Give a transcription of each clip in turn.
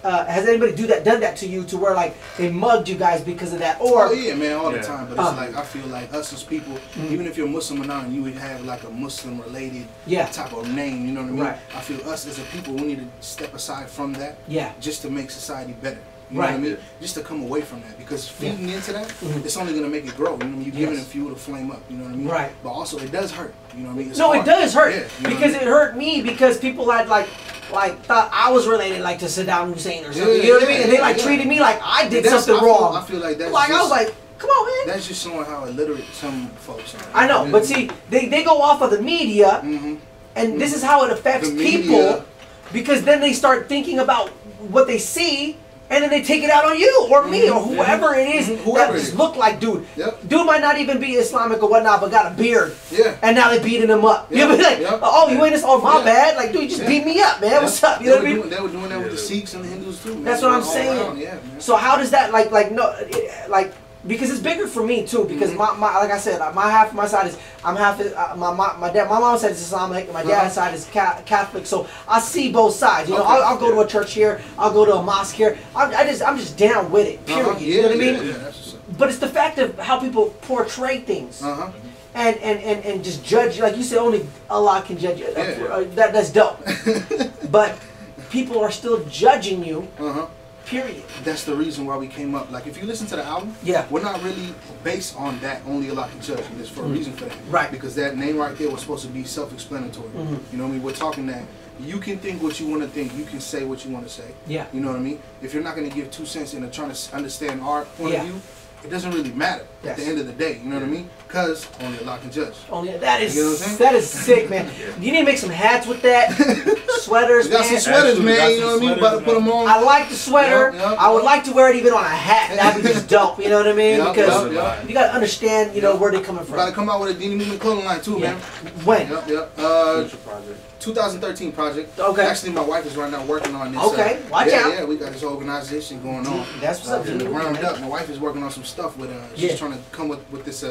has anybody done that to you to where like they mugged you guys because of that? Or oh yeah, man, all the time. But it's like I feel like us as people, even if you're Muslim or not, and you would have like a Muslim related type of name, you know what I mean? Right. I feel us as a people, we need to step aside from that, just to make society better. You know what I mean? Just to come away from that, because feeding into that, it's only gonna make it grow. You know what I mean? You're giving it fuel to flame up. You know what I mean? Right. But also, it does hurt. You know what I mean? It's hard. It does hurt I because mean? it hurt me because people had like thought I was related like to Saddam Hussein or something. You know what I mean? And they like treated me like I did something wrong. I feel like that's like I was like, come on, man. That's just showing how illiterate some folks are. I know, but see, they go off of the media, and this is how it affects people, because then they start thinking about what they see. And then they take it out on you or me or whoever it is that just look like dude. Dude might not even be Islamic or whatnot, but got a beard. And now they beating him up. You know what I mean? Like, oh, you ain't this? Oh, my bad. Like, dude, you just beat me up, man. What's up? You know what I mean? They were doing that with the Sikhs and the Hindus too. Man. That's what I'm saying. So how does that because it's bigger for me too, because my like I said, my side is I'm half my mom's side is Islamic and my dad's side is Catholic, so I see both sides. You know, I'll go to a church here, I'll go to a mosque here. I'm just down with it. Period. You know what I mean? But it's the fact of how people portray things. And just judge, like you said, only Allah can judge you. That's dope. But people are still judging you. Period. That's the reason why we came up. Like, if you listen to the album, we're not really based on that. Only Allah can judge. And there's for a reason for that. Right. Because that name right there was supposed to be self-explanatory. You know what I mean? We're talking that you can think what you want to think. You can say what you want to say. Yeah. You know what I mean? If you're not going to give 2 cents into trying to understand our point of view, it doesn't really matter at the end of the day. You know what I mean? Because only Allah can judge. Only that is sick, man. You need to make some hats with that, sweaters. You got some sweaters, man. You know what I mean? About to put them on. I like the sweater. I would like to wear it even on a hat. That'd be just dope. You know what I mean? Because you got to understand, you know, where they're coming from. Got to come out with a Deeny movement clothing line too, man. When? 2013 project. Okay. Actually, my wife is right now working on this. Okay. Watch out. Yeah, we got this organization going on. That's what's up. From the ground up. My wife is working on some stuff with she's trying to come with this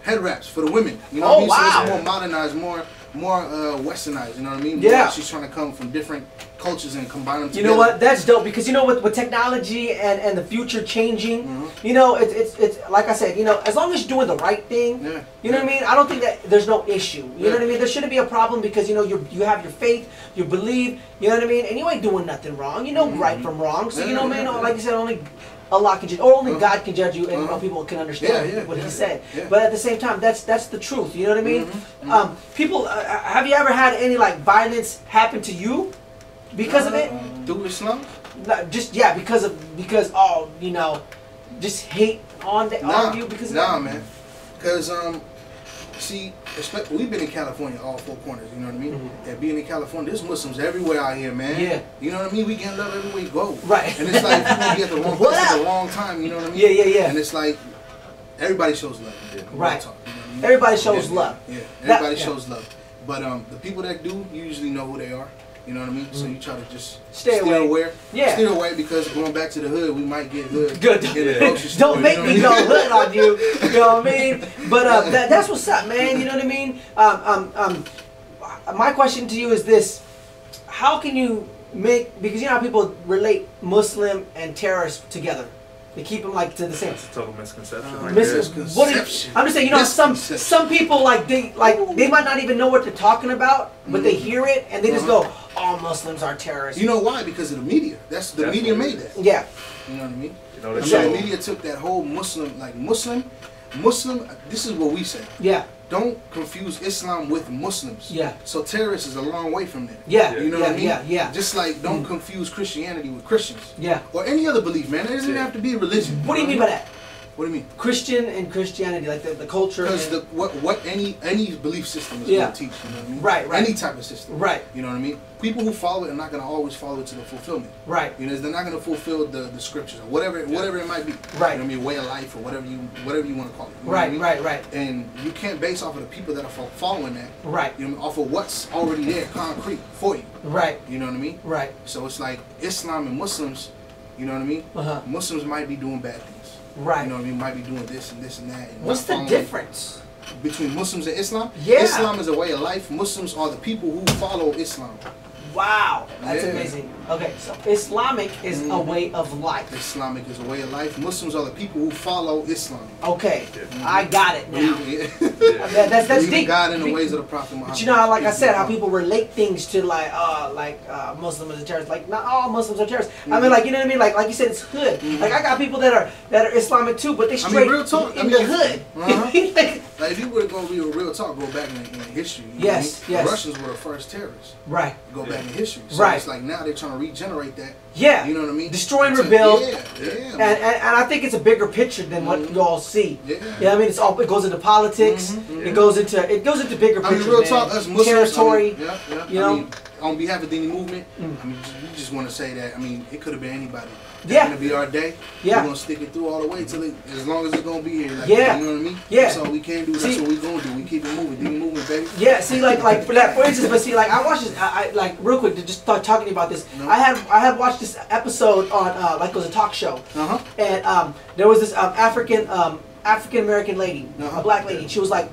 head wraps for the women. You know what I mean? So it's more modernized, more westernized. You know what I mean? Yeah. She's trying to come from different cultures and combine them together. You know what? That's dope, because you know with technology and the future changing, you know, it's like I said, you know, as long as you're doing the right thing, you know what I mean? I don't think that there's no issue. You know what I mean? There shouldn't be a problem, because you know you have your faith, you believe, you know what I mean? And you ain't doing nothing wrong. You know right from wrong. So you know, man, like you said, only Allah can judge, or only God can judge you, and people can understand what He said. But at the same time, that's the truth. You know what I mean? People, have you ever had any like violence happen to you because of it? Through Islam? Just because you know, just hate on you because of that. Nah, man. Because see, we've been in California, all 4 corners, you know what I mean? And being in California, there's Muslims everywhere out here, man. Yeah. You know what I mean? We get love everywhere we go. Right. And it's like, people be at the wrong place at the wrong time, you know what I mean? Yeah. And it's like, everybody shows love. Right. Talk, you know what I mean? Everybody shows love. Yeah. Everybody shows love. But the people that do, you usually know who they are. You know what I mean? So you try to just stay away. Yeah. Stay away, because going back to the hood, we might get hood. Good. Don't make me go hood on you. You know what I mean? But that's what's up, man. You know what I mean? My question to you is this: how can you because you know how people relate Muslim and terrorist together? They keep them like to the same. It's a total misconception. I'm just saying, you know, some people they might not even know what they're talking about, but they hear it and they just go, "All Muslims are terrorists." You know why? Because of the media. The media made that. Yeah. You know what I mean? You know, the media took that whole Muslim. This is what we say. Yeah. Don't confuse Islam with Muslims. Yeah. So terrorists is a long way from there. Yeah. You know what I mean? Yeah. Just like don't confuse Christianity with Christians. Yeah. Or any other belief, man. It doesn't have to be a religion. What do you mean by that? What do you mean? Christian and Christianity, like the culture. Because what any belief system is going to teach, you know what I mean? Right. Any type of system. Right. You know what I mean? People who follow it are not going to always follow it to the fulfillment. Right. You know, they're not going to fulfill the scriptures or whatever it might be. Right. You know what I mean? Way of life or whatever you want to call it. You know what I mean? Right. And you can't base off of the people that are following that. Right. You know, off of what's already there, concrete for you. Right. You know what I mean? Right. So it's like Islam and Muslims. You know what I mean? Muslims might be doing bad things. Right. You know what I mean? Might be doing this and this and that. And what's the difference between Muslims and Islam? Yeah. Islam is a way of life. Muslims are the people who follow Islam. Wow, that's amazing. Okay, so Islamic is a way of life. Islamic is a way of life. Muslims are the people who follow Islam. Okay, I got it now. That's deep. God in the ways of the Prophet Muhammad. But you know how, like I said, how people relate things to like Muslims as terrorists. Like not all Muslims are terrorists. I mean, like you know what I mean. Like you said, it's hood. Like I got people that are Islamic too, but they straight real talk. in the hood. Like if you were to go be a real talk, go back in history. You know yes. The Russians were the first terrorists. Right. Go back in history. So it's like now they're trying to regenerate that. Yeah. You know what I mean? Destroy and rebuild. Yeah. And I think it's a bigger picture than what you all see. Yeah. I mean, it goes into politics. It goes into bigger picture. I mean, real talk. Us Muslims. Territory. You know. On behalf of the Deeny movement, I mean, we just want to say that. I mean, it could have been anybody. That's gonna be our day. We're gonna stick it through all the way till as long as it's gonna be here. Like, you know what I mean? That's all we can do. That's what we gonna do. We keep it moving. Deeny movement, baby. Yeah. See, like for instance, but see, like I watched this. I like real quick to just start talking about this. I had watched this episode on like it was a talk show, and there was this African American lady, a black lady. She's like,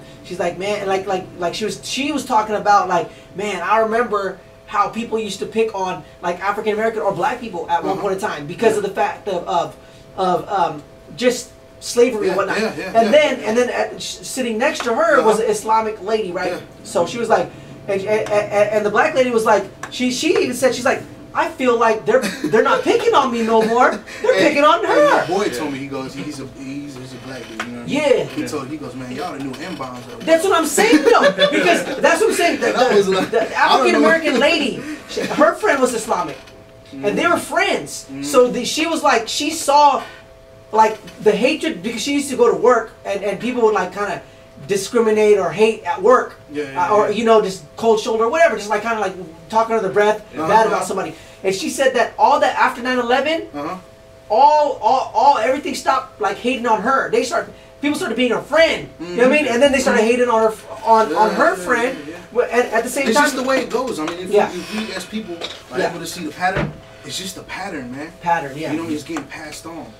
man, like she was talking about like, man, I remember how people used to pick on like African American or black people at one point in time because of the fact of just slavery and whatnot. And then sitting next to her was an Islamic lady, right? So she was like, and the black lady was like, she even said, she's like, I feel like they're not picking on me no more. They're picking on her. My boy told me, he goes, he's a black dude, you know what I mean? He goes, man, y'all the new M-bombs. That's what I'm saying though, because that's what I'm saying. The African American lady, her friend was Islamic, and they were friends. So she was like, she saw like the hatred because she used to go to work and people would like kind of discriminate or hate at work, or you know, just cold shoulder or whatever, just like kind of like talking under the breath bad about somebody. And she said that all that after 9/11, all everything stopped like hating on her. People started being her friend. You know what I mean? And then they started hating on her on her friend. And at the same time, it's just the way it goes. I mean, if we as people are able to see the pattern, it's just a pattern, man. Pattern, You know what I mean? It's getting passed on.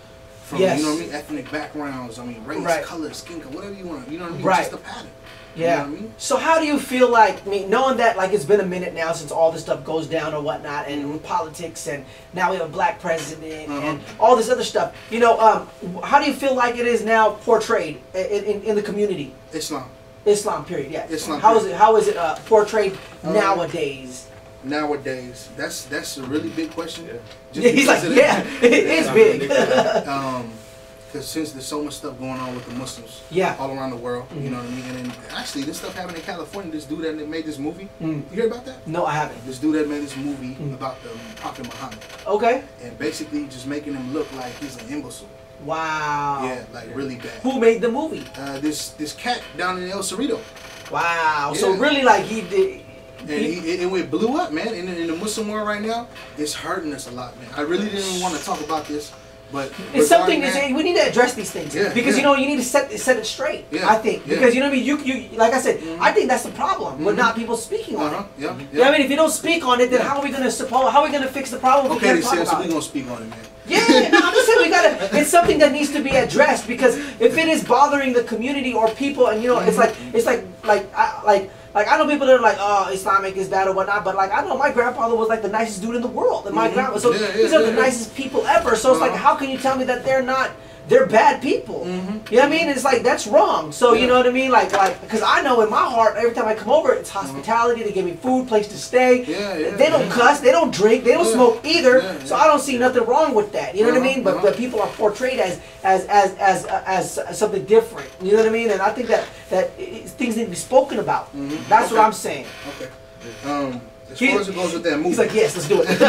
From, you know what I mean, ethnic backgrounds, I mean, race, color, skin color, whatever you want, you know what I mean? It's just a pattern. You know what I mean? So how do you feel like, I mean, knowing that like it's been a minute now since all this stuff goes down or whatnot, and with politics, and now we have a black president and all this other stuff, you know, how do you feel like it is now portrayed in the community? Islam, period, Islam, how is it portrayed nowadays? Nowadays, that's a really big question. He's like, it is big. Because since there's so much stuff going on with the Muslims all around the world, you know what I mean? And then actually, this stuff happened in California. This dude that made this movie, you hear about that? No, I haven't. This dude that made this movie about the Prophet Muhammad. Okay. And basically just making him look like he's an imbecile. Wow. Yeah, like really bad. Who made the movie? This cat down in El Cerrito. Wow. Yeah. So really, like he did. And it blew up, man. In the Muslim world right now, it's hurting us a lot, man. I really didn't want to talk about this, but it's something that we need to address these things because you know you need to set it straight. I think because you know what I mean. You like I said, I think that's the problem with not people speaking on it. You know what I mean? If you don't speak on it, then how are we gonna fix the problem? Okay, they said, so we gonna speak on it, man. Yeah, no, I'm just saying we gotta. It's something that needs to be addressed because if it is bothering the community or people, and you know, it's like I know people that are like, oh, Islamic is bad or whatnot, but like I know my grandfather was like the nicest dude in the world, and my grandma, so these are the nicest people ever. So it's like, how can you tell me that they're bad people? You know what I mean? It's like that's wrong. So you know what I mean? Like because I know in my heart, every time I come over, it's hospitality. They give me food, place to stay. They don't cuss, they don't drink, they don't smoke either. So I don't see nothing wrong with that. You know what I mean? But people are portrayed as something different. You know what I mean? And I think that things need to be spoken about. That's what I'm saying. Okay. As far as it goes with that movie. He's like, yes, let's do it.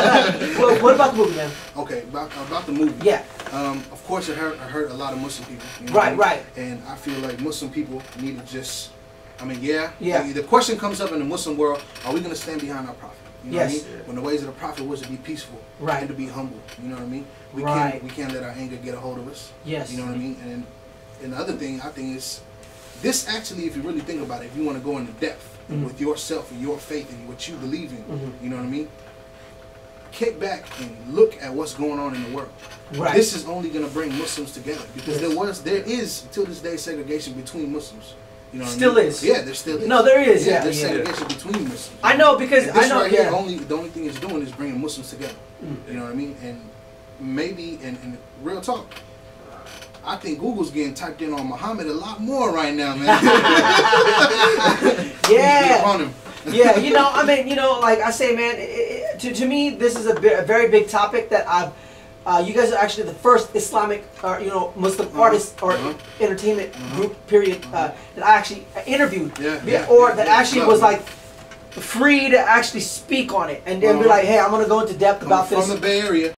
Well, what about the movie, man? Okay, about the movie. Yeah. Of course, it hurt a lot of Muslim people. You know right. And I feel like Muslim people need to just, I mean, like, the question comes up in the Muslim world: are we going to stand behind our Prophet? You know what I mean? When the ways of the Prophet was to be peaceful and to be humble. You know what I mean? We can't let our anger get a hold of us. Yes. You know what I mean? And the other thing I think is, this actually, if you really think about it, if you want to go into depth with yourself and your faith and what you believe in, you know what I mean? Kick back and look at what's going on in the world. This is only going to bring Muslims together because there is till this day segregation between Muslims. You know what still I mean? is. Yeah, there still is. No, there is. Yeah, there's segregation between Muslims. I know because and this I know. Right here, the only thing it's doing is bringing Muslims together. You know what I mean? And maybe, and real talk, I think Google's getting typed in on Muhammad a lot more right now, man. Yeah. Yeah, you know, I mean, you know, like I say, man, to me, this is a very big topic that I've. You guys are actually the first Islamic, you know, Muslim artist or entertainment group, period, that I actually interviewed, that actually was like free to actually speak on it and then be like, hey, I'm gonna go into depth about this. From the Bay Area.